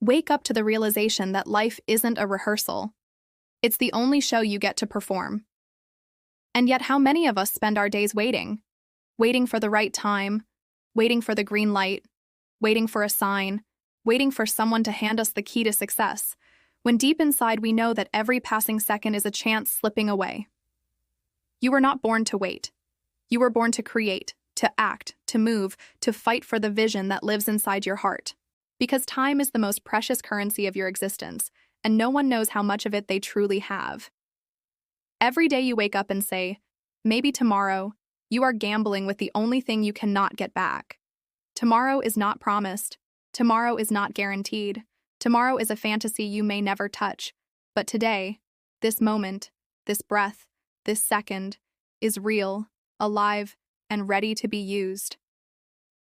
Wake up to the realization that life isn't a rehearsal. It's the only show you get to perform. And yet, how many of us spend our days waiting? Waiting for the right time, waiting for the green light, waiting for a sign, waiting for someone to hand us the key to success, when deep inside we know that every passing second is a chance slipping away. You were not born to wait. You were born to create, to act, to move, to fight for the vision that lives inside your heart. Because time is the most precious currency of your existence, and no one knows how much of it they truly have. Every day you wake up and say, maybe tomorrow, you are gambling with the only thing you cannot get back. Tomorrow is not promised. Tomorrow is not guaranteed. Tomorrow is a fantasy you may never touch. But today, this moment, this breath, this second, is real, alive, and ready to be used.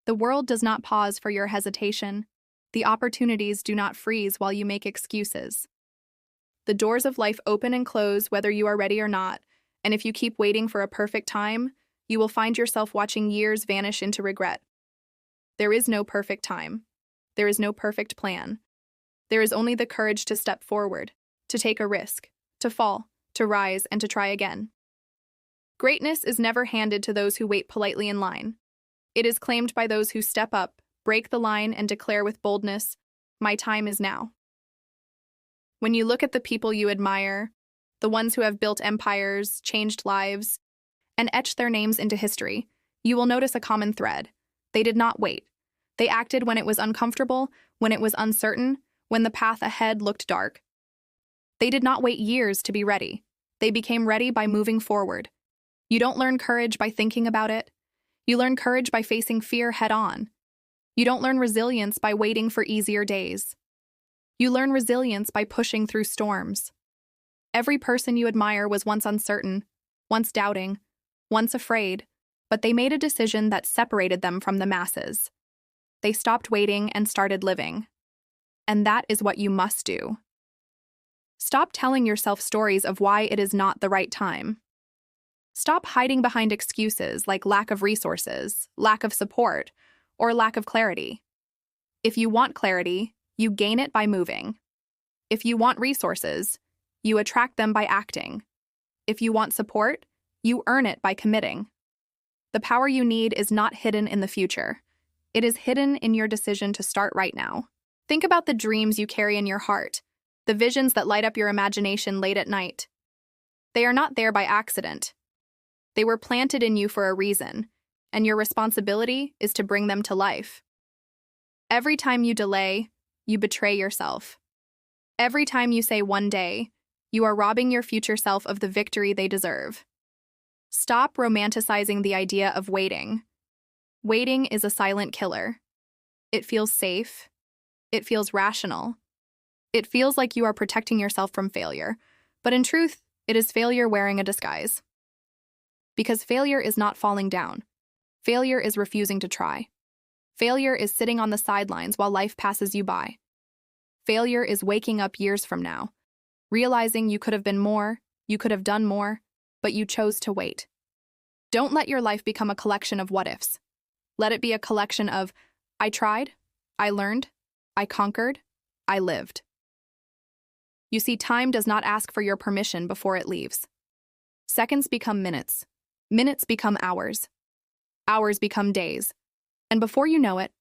The world does not pause for your hesitation. The opportunities do not freeze while you make excuses. The doors of life open and close whether you are ready or not, and if you keep waiting for a perfect time, you will find yourself watching years vanish into regret. There is no perfect time. There is no perfect plan. There is only the courage to step forward, to take a risk, to fall, to rise, and to try again. Greatness is never handed to those who wait politely in line. It is claimed by those who step up, break the line, and declare with boldness, "My time is now." When you look at the people you admire, the ones who have built empires, changed lives, and etched their names into history, you will notice a common thread. They did not wait. They acted when it was uncomfortable, when it was uncertain, when the path ahead looked dark. They did not wait years to be ready. They became ready by moving forward. You don't learn courage by thinking about it. You learn courage by facing fear head-on. You don't learn resilience by waiting for easier days. You learn resilience by pushing through storms. Every person you admire was once uncertain, once doubting, once afraid, but they made a decision that separated them from the masses. They stopped waiting and started living. And that is what you must do. Stop telling yourself stories of why it is not the right time. Stop hiding behind excuses like lack of resources, lack of support, or lack of clarity. If you want clarity, you gain it by moving. If you want resources, you attract them by acting. If you want support, you earn it by committing. The power you need is not hidden in the future. It is hidden in your decision to start right now. Think about the dreams you carry in your heart, the visions that light up your imagination late at night. They are not there by accident. They were planted in you for a reason, and your responsibility is to bring them to life. Every time you delay, you betray yourself. Every time you say one day, you are robbing your future self of the victory they deserve. Stop romanticizing the idea of waiting. Waiting is a silent killer. It feels safe. It feels rational. It feels like you are protecting yourself from failure, but in truth, it is failure wearing a disguise. Because failure is not falling down. Failure is refusing to try. Failure is sitting on the sidelines while life passes you by. Failure is waking up years from now, realizing you could have been more, you could have done more, but you chose to wait. Don't let your life become a collection of what-ifs. Let it be a collection of, I tried, I learned, I conquered, I lived. You see, time does not ask for your permission before it leaves. Seconds become minutes. Minutes become hours. Hours become days. And before you know it,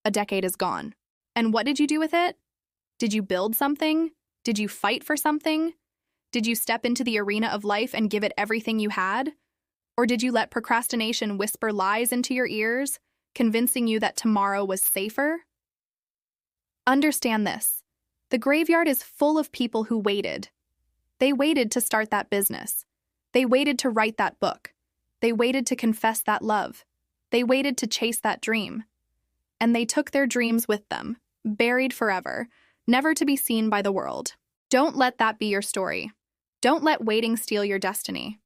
a decade is gone. And what did you do with it? Did you build something? Did you fight for something? Did you step into the arena of life and give it everything you had? Or did you let procrastination whisper lies into your ears, convincing you that tomorrow was safer? Understand this. The graveyard is full of people who waited. They waited to start that business. They waited to write that book. They waited to confess that love. They waited to chase that dream. And they took their dreams with them, buried forever, never to be seen by the world. Don't let that be your story. Don't let waiting steal your destiny.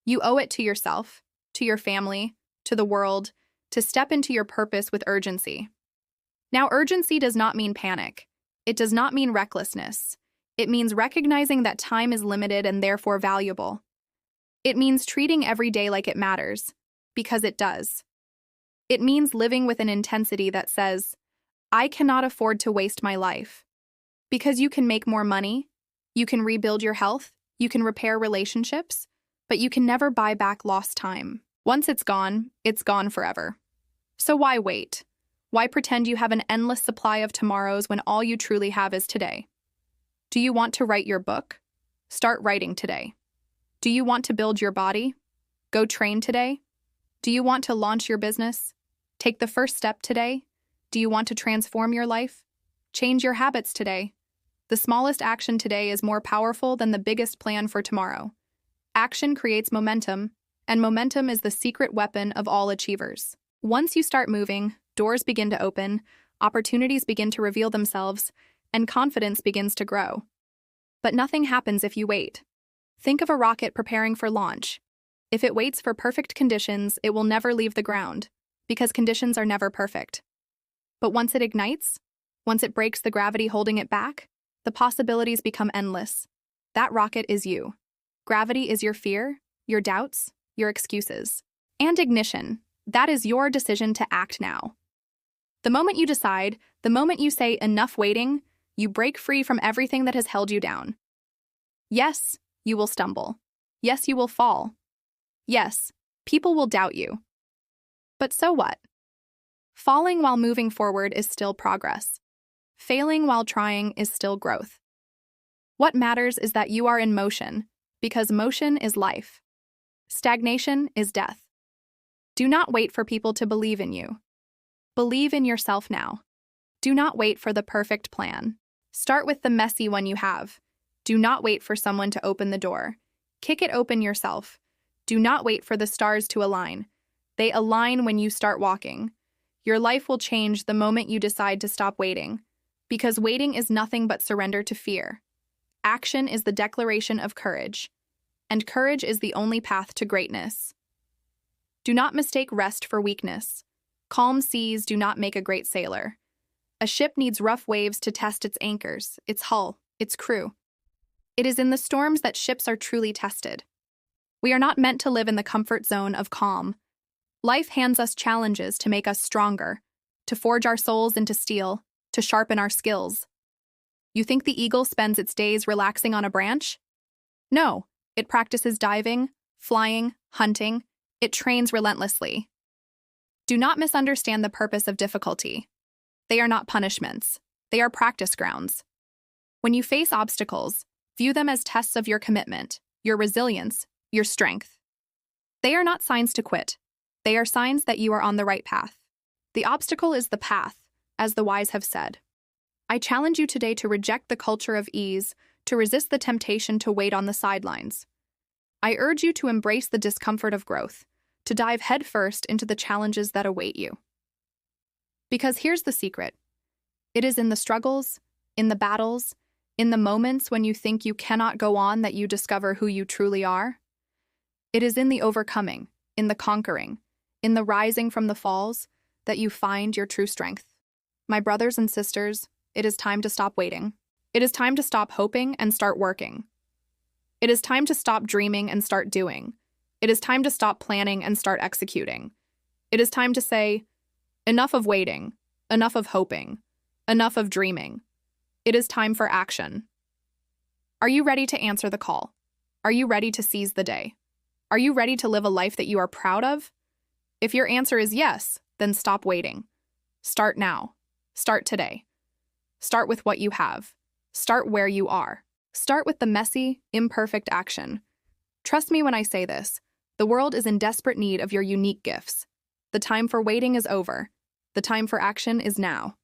You owe it to yourself, to your family, to the world, to step into your purpose with urgency. Now, urgency does not mean panic. It does not mean recklessness. It means recognizing that time is limited and therefore valuable. It means treating every day like it matters, because it does. It means living with an intensity that says, I cannot afford to waste my life. Because you can make more money, you can rebuild your health, you can repair relationships, but you can never buy back lost time. Once it's gone forever. So why wait? Why pretend you have an endless supply of tomorrows when all you truly have is today? Do you want to write your book? Start writing today. Do you want to build your body? Go train today. Do you want to launch your business? Take the first step today. Do you want to transform your life? Change your habits today. The smallest action today is more powerful than the biggest plan for tomorrow. Action creates momentum, and momentum is the secret weapon of all achievers. Once you start moving, doors begin to open, opportunities begin to reveal themselves, and confidence begins to grow. But nothing happens if you wait. Think of a rocket preparing for launch. If it waits for perfect conditions, it will never leave the ground, because conditions are never perfect. But once it ignites, once it breaks the gravity holding it back, the possibilities become endless. That rocket is you. Gravity is your fear, your doubts, your excuses. And ignition, that is your decision to act now. The moment you decide, the moment you say enough waiting, you break free from everything that has held you down. Yes, you will stumble. Yes, you will fall. Yes, people will doubt you. But so what? Falling while moving forward is still progress. Failing while trying is still growth. What matters is that you are in motion, because motion is life. Stagnation is death. Do not wait for people to believe in you. Believe in yourself now. Do not wait for the perfect plan. Start with the messy one you have. Do not wait for someone to open the door. Kick it open yourself. Do not wait for the stars to align. They align when you start walking. Your life will change the moment you decide to stop waiting, because waiting is nothing but surrender to fear. Action is the declaration of courage, and courage is the only path to greatness. Do not mistake rest for weakness. Calm seas do not make a great sailor. A ship needs rough waves to test its anchors, its hull, its crew. It is in the storms that ships are truly tested. We are not meant to live in the comfort zone of calm. Life hands us challenges to make us stronger, to forge our souls into steel, to sharpen our skills. You think the eagle spends its days relaxing on a branch? No, it practices diving, flying, hunting. It trains relentlessly. Do not misunderstand the purpose of difficulty. They are not punishments. They are practice grounds. When you face obstacles, view them as tests of your commitment, your resilience, your strength. They are not signs to quit. They are signs that you are on the right path. The obstacle is the path, as the wise have said. I challenge you today to reject the culture of ease, to resist the temptation to wait on the sidelines. I urge you to embrace the discomfort of growth, to dive headfirst into the challenges that await you. Because here's the secret. It is in the struggles, in the battles, in the moments when you think you cannot go on that you discover who you truly are. It is in the overcoming, in the conquering, in the rising from the falls, that you find your true strength. My brothers and sisters, it is time to stop waiting. It is time to stop hoping and start working. It is time to stop dreaming and start doing. It is time to stop planning and start executing. It is time to say, enough of waiting, enough of hoping, enough of dreaming. It is time for action. Are you ready to answer the call? Are you ready to seize the day? Are you ready to live a life that you are proud of? If your answer is yes, then stop waiting. Start now. Start today. Start with what you have. Start where you are. Start with the messy, imperfect action. Trust me when I say this. The world is in desperate need of your unique gifts. The time for waiting is over. The time for action is now.